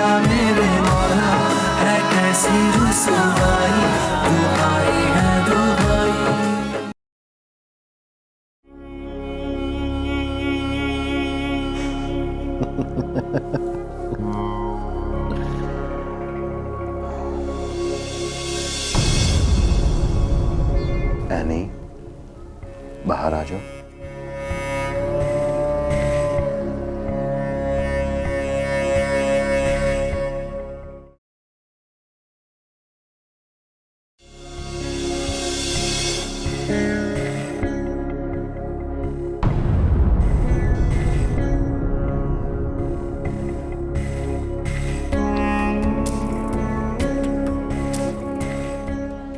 मौला मेरे मौला है कैसी रुसवाई तू आई है दुबई। एनी, बाहर आ जाओ।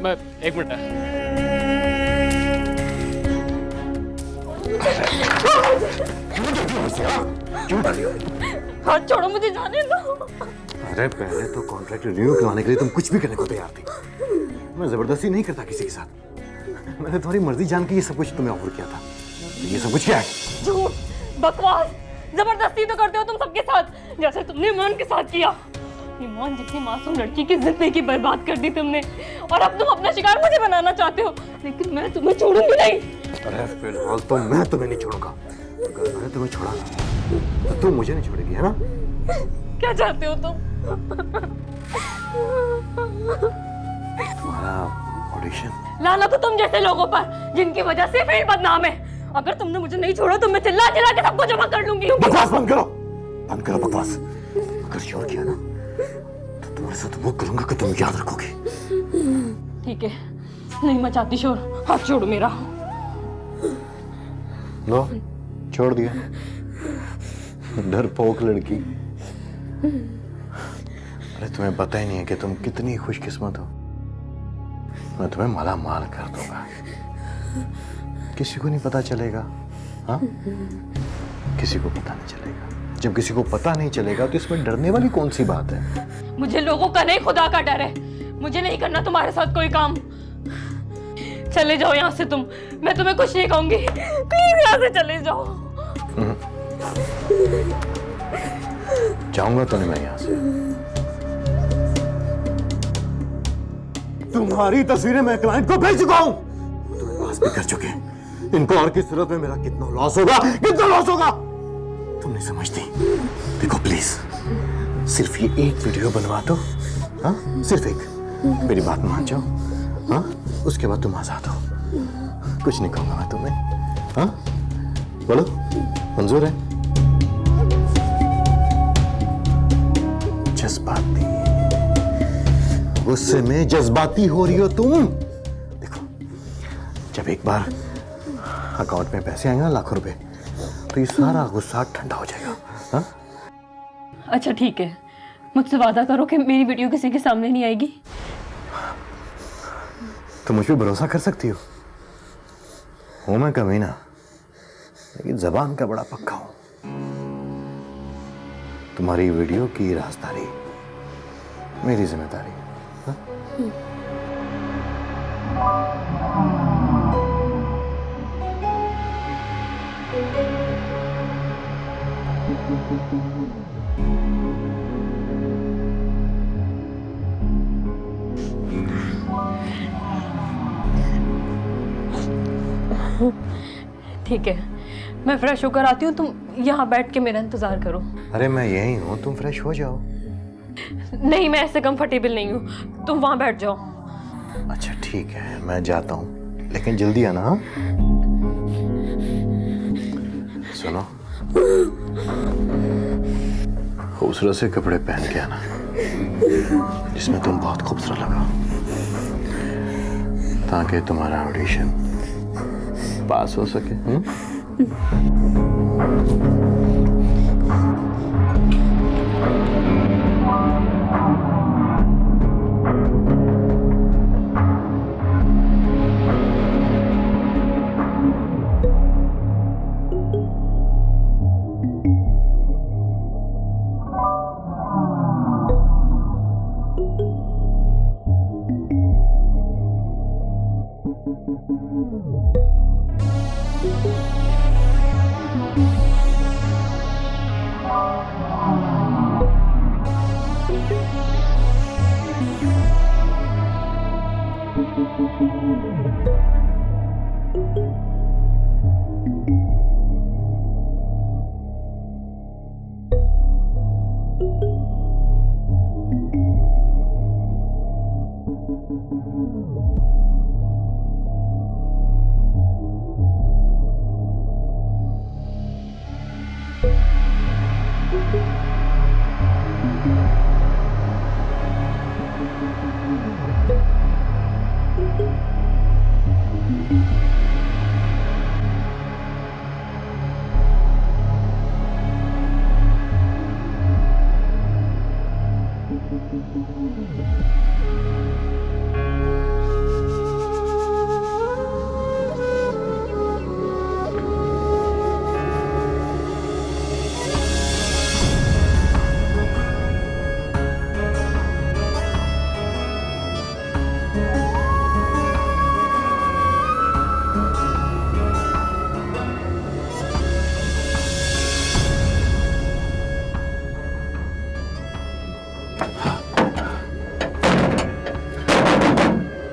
मैं एक मिनट हाथ छोड़ो, मुझे जाने दो। अरे पहले तो कॉन्ट्रैक्ट रिन्यू करवाने के लिए तुम कुछ भी करने को तैयार थी। मैं जबरदस्ती नहीं करता किसी के साथ। मैंने तुम्हारी मर्जी जान के ये सब कुछ तुम्हें ऑफर किया था। तो ये सब कुछ क्या है? झूठ, बकवास, जबरदस्ती तो करते हो तुम सबके साथ, जैसे तुमने ईमान के साथ किया। ईमान जैसी मासूम लड़की की जिंदगी बर्बाद कर दी तुमने, और अब तुम अपना शिकार मुझे बनाना चाहते हो, लेकिन मैं तुम्हें छोड़ूंगी नहीं। अरे फिलहाल तो मैं तुम्हें नहीं छोड़ूंगा। अगर मैंने तुम्हें छोड़ा तो तुम मुझे नहीं छोड़ेगी, है ना? क्या चाहते हो तुम? तुम्हारा ऑडिशन। लाना तो तुम जैसे लोगों पर जिनकी वजह से फील्ड बदनाम है। अगर तुमने मुझे नहीं छोड़ा तो मैं चिल्ला चिल्ला के सबको जमा कर लूंगी। बकवास बंद करो, बंद करो बकवास। अगर शोर किया ना तो तुम्हारे साथ वो करूंगा कि तुम याद रखोगे। ठीक है, नहीं मैं चाहती शोर। हाथ छोड़ो मेरा। लो, छोड़ दिया। डरपोक लड़की। अरे तुम्हें पता ही नहीं है कि तुम कितनी खुशकिस्मत हो। मैं तुम्हें माला माल कर दूंगा, किसी को नहीं पता चलेगा। हाँ, किसी को पता नहीं चलेगा। जब किसी को पता नहीं चलेगा तो इसमें डरने वाली कौन सी बात है? मुझे लोगों का नहीं, खुदा का डर है। मुझे नहीं करना तुम्हारे साथ कोई काम। चले जाओ यहाँ से तुम, मैं तुम्हें कुछ नहीं कहूंगी। प्लीज यहाँ से चले जाओ। जाऊंगा तो नहीं मैं यहाँ से। तुम्हारी तस्वीरें मैं क्लाइंट को भेज चुका हूँ, तुम्हें पास भी कर चुके। इनको और की सूरत में मेरा कितना लॉस होगा, कितना लॉस होगा तुम नहीं समझती। देखो प्लीज, सिर्फ ये एक वीडियो बनवा दो। हाँ, सिर्फ एक। मेरी बात मान जाओ। हाँ, उसके बाद तुम आजाद हो। कुछ नहीं कहूंगा मैं तुम्हें। हाँ, बोलो, मंजूर है? जज्बाती, गुस्से में जज्बाती हो रही हो तुम। देखो, जब एक बार अकाउंट में पैसे आएंगे ना, लाखों रुपए, तो ये सारा गुस्सा ठंडा हो जाएगा। हाँ? अच्छा ठीक है, मुझसे वादा करो कि मेरी वीडियो किसी के सामने नहीं आएगी। तुम मुझ पे भरोसा कर सकती हो। हूं मैं कमीना, लेकिन जबान का बड़ा पक्का हूं। तुम्हारी वीडियो की राजदारी मेरी जिम्मेदारी। हाँ? ठीक है, मैं फ्रेश होकर आती हूँ, तुम यहाँ बैठ के मेरा इंतजार करो। अरे मैं यही हूं, तुम फ्रेश हो जाओ। नहीं, मैं ऐसे कंफर्टेबल नहीं हूँ, तुम वहां बैठ जाओ। अच्छा ठीक है, मैं जाता हूँ, लेकिन जल्दी आना। हाँ, सुनो, खूबसूरत से कपड़े पहन के आना, जिसमें तुम बहुत खूबसूरत लगा, ताकि तुम्हारा ऑडिशन पास हो सके।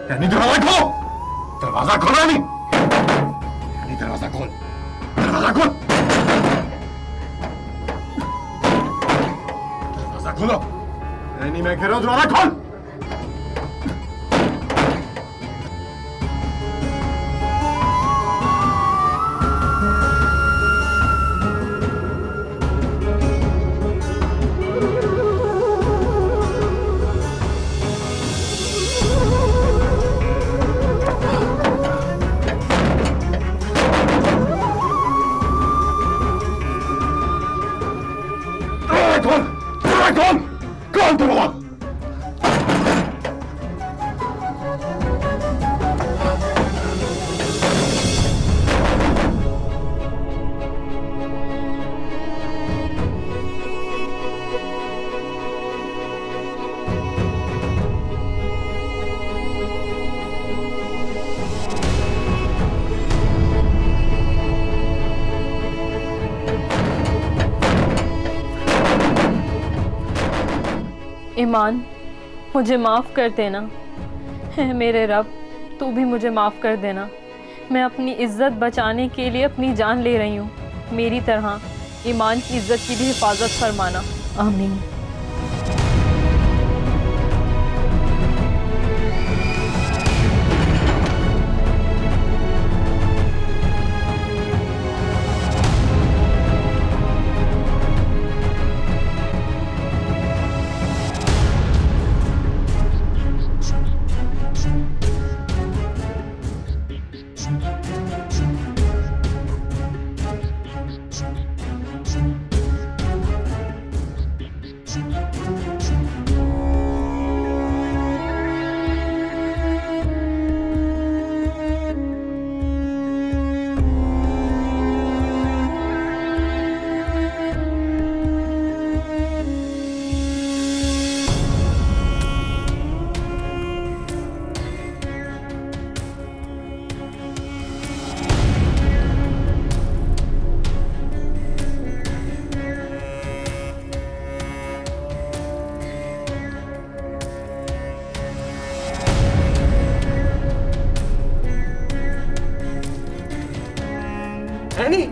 यानी दरवाजा खोलो, दरवाजा खोलो नहीं, यानी दरवाजा खोल, दरवाजा खोल, दरवाजा खोलो, यानी मैं कह रहा हूं दरवाजा खोल। कौन दरवाजा? ईमान, मुझे माफ़ कर देना। है मेरे रब, तू भी मुझे माफ़ कर देना। मैं अपनी इज़्ज़त बचाने के लिए अपनी जान ले रही हूँ। मेरी तरह ईमान की इज़्ज़त की भी हिफाजत फरमाना। आमीन। एनी,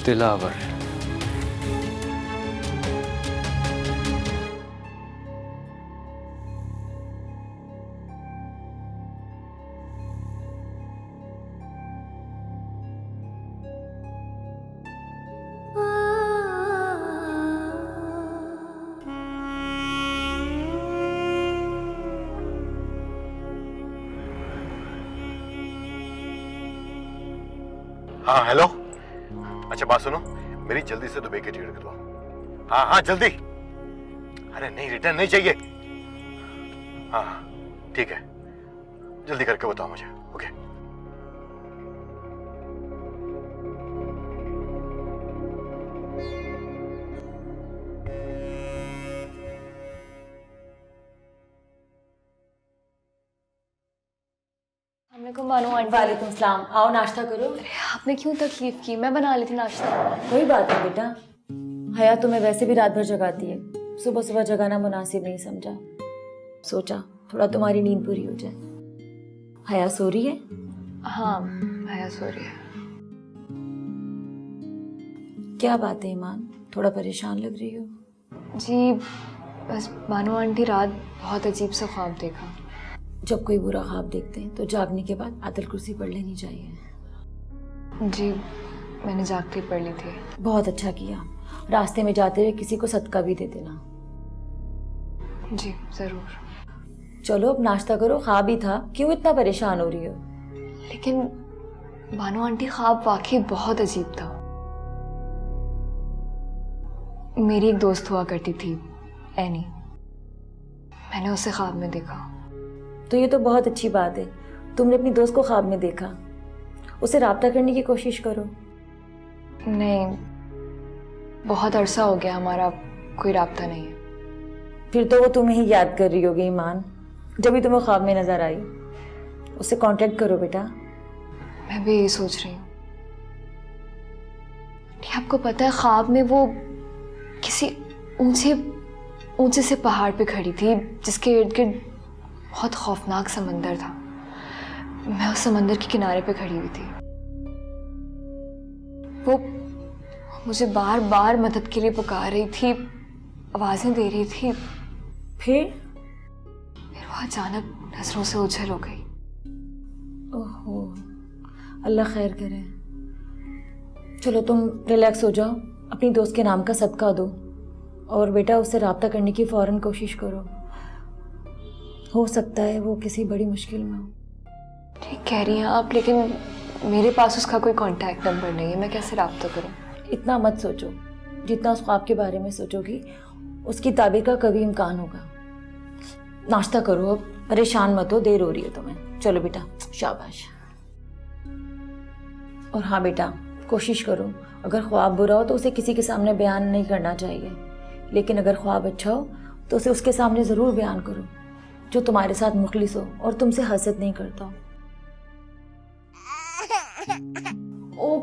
दिलावर। हाँ हेलो। अच्छा बात सुनो, मेरी जल्दी से दुबई की टिकट करवाओ। हाँ हाँ जल्दी। अरे नहीं, रिटर्न नहीं चाहिए। हाँ हाँ ठीक है, जल्दी करके बताओ मुझे। ओके। को मानो आंटी। वालेकुम सलाम, आओ नाश्ता करो। आपने क्यों तकलीफ की? मैं बना ली थी नाश्ता। कोई बात नहीं बेटा, हया तुम्हें वैसे भी रात भर जगाती है, सुबह सुबह जगाना मुनासिब नहीं समझा। सोचा थोड़ा तुम्हारी नींद पूरी हो जाए। हया सो रही है? हाँ हया सो रही है। क्या बात है ईमान, थोड़ा परेशान लग रही हो? जी बस मानो आंटी रात बहुत अजीब सा ख्वाब देखा। जब कोई बुरा ख्वाब देखते हैं तो जागने के बाद आयतुल कुर्सी पढ़ लेनी चाहिए। जी मैंने जागते पढ़ ली थी। बहुत अच्छा किया। रास्ते में जाते हुए किसी को सदका भी दे देना। जी ज़रूर। चलो अब नाश्ता करो, ख्वाब ही था, क्यों इतना परेशान हो रही हो? लेकिन बानो आंटी ख्वाब वाकई बहुत अजीब था। मेरी एक दोस्त हुआ करती थी एनी, मैंने उसे ख्वाब में देखा। तो ये तो बहुत अच्छी बात है, तुमने अपनी दोस्त को ख्वाब में देखा। उसे राब्ता करने की कोशिश करो। नहीं, बहुत अरसा हो गया हमारा कोई राब्ता नहीं है। फिर तो वो तुम्हें ही याद कर रही होगी ईमान, जब भी तुम्हें ख्वाब में नजर आई। उससे कांटेक्ट करो बेटा। मैं भी यही सोच रही हूँ। आपको पता है ख्वाब में वो किसी ऊंचे से पहाड़ पे खड़ी थी जिसके इर्द गिर्द बहुत खौफनाक समंदर था। मैं उस समंदर के किनारे पे खड़ी हुई थी। वो मुझे बार बार मदद के लिए पुकार रही थी, आवाजें दे रही थी। फिर वो अचानक नजरों से ओझल हो गई। ओहो, अल्लाह खैर करे। चलो तुम रिलैक्स हो जाओ, अपनी दोस्त के नाम का सदका दो और बेटा उससे राब्ता करने की फौरन कोशिश करो। हो सकता है वो किसी बड़ी मुश्किल में हो। ठीक कह रही हैं आप, लेकिन मेरे पास उसका कोई कांटेक्ट नंबर नहीं है। मैं कैसे राब्ता करूं? इतना मत सोचो, जितना उस ख्वाब के बारे में सोचोगी उसकी ताबीर का कभी इम्कान होगा। नाश्ता करो अब, परेशान मत हो, देर हो रही है तुम्हें। चलो बेटा, शाबाश। और हाँ बेटा, कोशिश करो अगर ख्वाब बुरा हो तो उसे किसी के सामने बयान नहीं करना चाहिए, लेकिन अगर ख्वाब अच्छा हो तो उसे उसके सामने ज़रूर बयान करो, जो तुम्हारे साथ मुखलिस हो और तुमसे हसद नहीं करता हो। ओ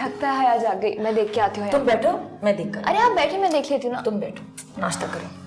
लगता है हया जाग गई। मैं देख के आती हूँ। तुम बैठो, मैं देख कर। अरे आप बैठे, मैं देख लेती हूँ ना। तुम बैठो, नाश्ता करो।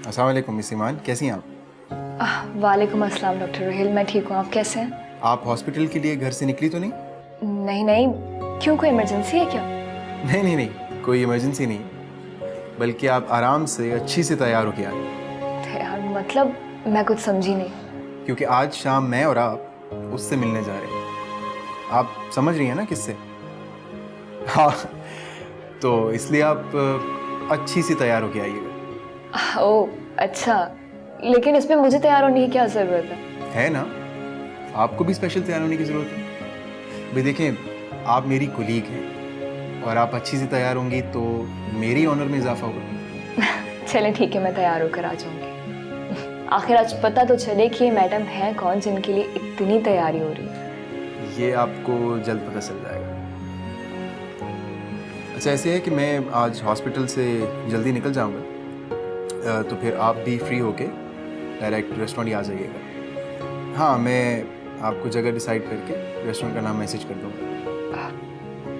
अस्सलाम वालेकुम मिस ईमान, कैसी हैं आप? वालेकुम अस्सलाम डॉक्टर रोहिल, मैं ठीक हूँ। आप कैसे हैं? आप हॉस्पिटल के लिए घर से निकली तो नहीं? नहीं नहीं, क्यों कोई इमरजेंसी है क्या? नहीं नहीं नहीं, कोई इमरजेंसी नहीं, बल्कि आप आराम से अच्छी से तैयार होके आए। यार मतलब मैं कुछ समझी नहीं। क्योंकि आज शाम मैं और आप उससे मिलने जा रहे हैं। आप समझ रही हैं ना किससे? हाँ, तो इसलिए आप अच्छी सी तैयार होके आइएगा। ओह अच्छा, लेकिन इसमें मुझे तैयार होने की क्या ज़रूरत है ना? आपको भी स्पेशल तैयार होने की ज़रूरत है। भाई देखें, आप मेरी कुलीग हैं और आप अच्छी से तैयार होंगी तो मेरी ऑनर में इजाफा होगा। चलें ठीक है, मैं तैयार होकर आ जाऊंगी। आखिर आज पता तो चले कि ये मैडम हैं कौन जिनके लिए इतनी तैयारी हो रही है। ये आपको जल्द पता चल जाएगा। अच्छा ऐसे है कि मैं आज हॉस्पिटल से जल्दी निकल जाऊंगा, तो फिर आप भी फ्री होके डायरेक्ट रेस्टोरेंट ही आ जाइएगा। हाँ, मैं आपको जगह डिसाइड करके रेस्टोरेंट का नाम मैसेज कर दूँगा।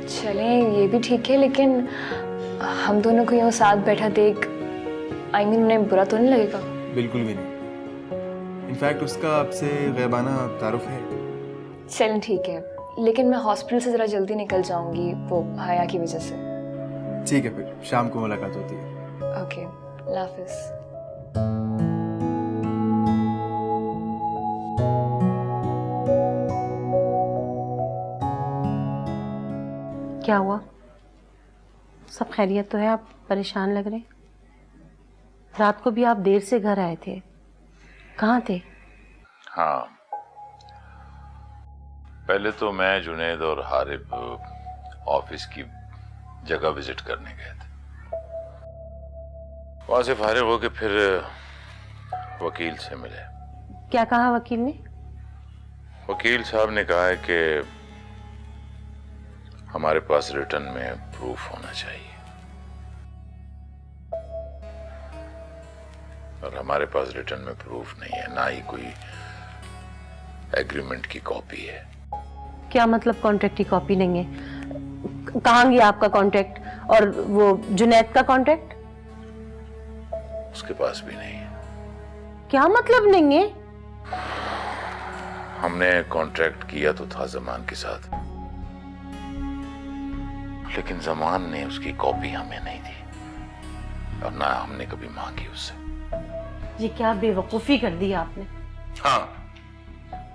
चलें ये भी ठीक है, लेकिन हम दोनों को यूँ साथ बैठा देख आई मीन उन्हें बुरा तो नहीं लगेगा? बिल्कुल भी नहीं। इनफैक्ट उसका आपसे गैबाना तारुफ है। चलें ठीक है, लेकिन मैं हॉस्पिटल से ज़रा जल्दी निकल जाऊंगी वो हया की वजह से। ठीक है, फिर शाम को मुलाकात होती है। ओके, अल्लाह हाफिज़। क्या हुआ? सब खैरियत तो है? आप परेशान लग रहे? रात को भी आप देर से घर आए थे, कहाँ थे? हाँ, पहले तो मैं, जुनैद और हारिब ऑफिस की जगह विजिट करने गए थे। वहां से फारिग होके फिर वकील से मिले। क्या कहा वकील ने? वकील साहब ने कहा है कि हमारे पास रिटर्न में प्रूफ होना चाहिए, और हमारे पास रिटर्न में प्रूफ नहीं है, ना ही कोई एग्रीमेंट की कॉपी है। क्या मतलब कॉन्ट्रैक्ट की कॉपी नहीं है? कहाँ गया आपका कॉन्ट्रैक्ट? और वो जुनैद का कॉन्ट्रैक्ट? उसके पास भी नहीं है। क्या मतलब नहीं है? हमने कॉन्ट्रैक्ट किया तो था जमान के साथ, लेकिन जमान ने उसकी कॉपी हमें नहीं दी, और ना हमने कभी मांगी उससे। ये क्या बेवकूफी कर दी आपने? हाँ,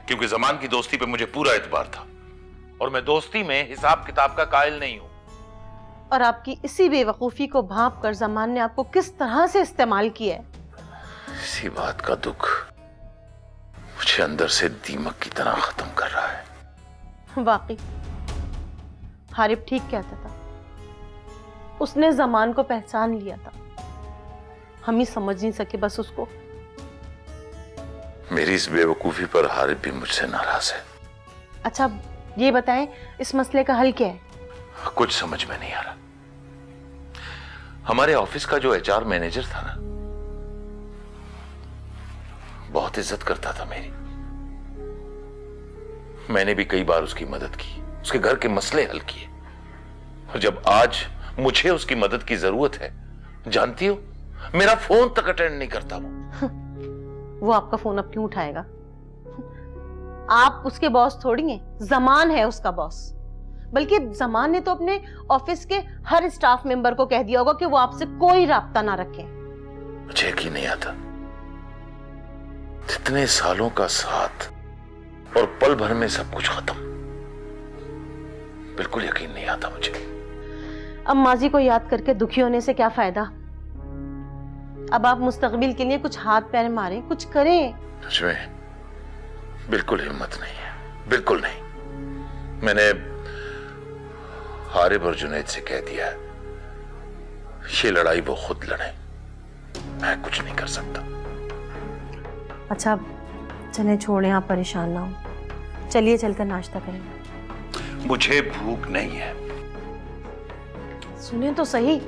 क्योंकि जमान की दोस्ती पे मुझे पूरा एतबार था, और मैं दोस्ती में हिसाब किताब का कायल नहीं हूं। और आपकी इसी बेवकूफी को भांप कर जमान ने आपको किस तरह से इस्तेमाल किया है? इसी बात का दुख मुझे अंदर से दीमक की तरह खत्म कर रहा है। वाकई हारिब ठीक कहता था, उसने जमान को पहचान लिया था, हम ही समझ नहीं सके बस उसको। मेरी इस बेवकूफी पर हारिब भी मुझसे नाराज है। अच्छा ये बताएं, इस मसले का हल क्या है? कुछ समझ में नहीं आ रहा। हमारे ऑफिस का जो एचआर मैनेजर था ना, बहुत इज्जत करता था मेरी। मैंने भी कई बार उसकी मदद की, उसके घर के मसले हल किए, और जब आज मुझे उसकी मदद की जरूरत है, जानती हो, मेरा फोन तक अटेंड नहीं करता वो आपका फोन अब क्यों उठाएगा? आप उसके बॉस थोड़ी हैं, जमान है उसका बॉस। बल्कि जमान ने तो अपने ऑफिस के हर स्टाफ मेंबर को कह दिया होगा कि वो आपसे कोई राब्ता ना रखे। मुझे यकीन नहीं आता, इतने सालों का साथ और पल भर में सब कुछ खत्म। बिल्कुल यकीन नहीं आता मुझे। अब माजी को याद करके दुखी होने से क्या फायदा? अब आप मुस्तकबिल के लिए कुछ हाथ पैर मारें, कुछ करें। मुझमें बिल्कुल हिम्मत नहीं है, बिल्कुल नहीं। मैंने हारिब और जुनैद से कह दिया है, ये लड़ाई वो खुद लड़े, मैं कुछ नहीं कर सकता। अच्छा चले छोड़ें, आप परेशान ना हो, चलिए चलकर नाश्ता करें। मुझे भूख नहीं है। सुने तो सही,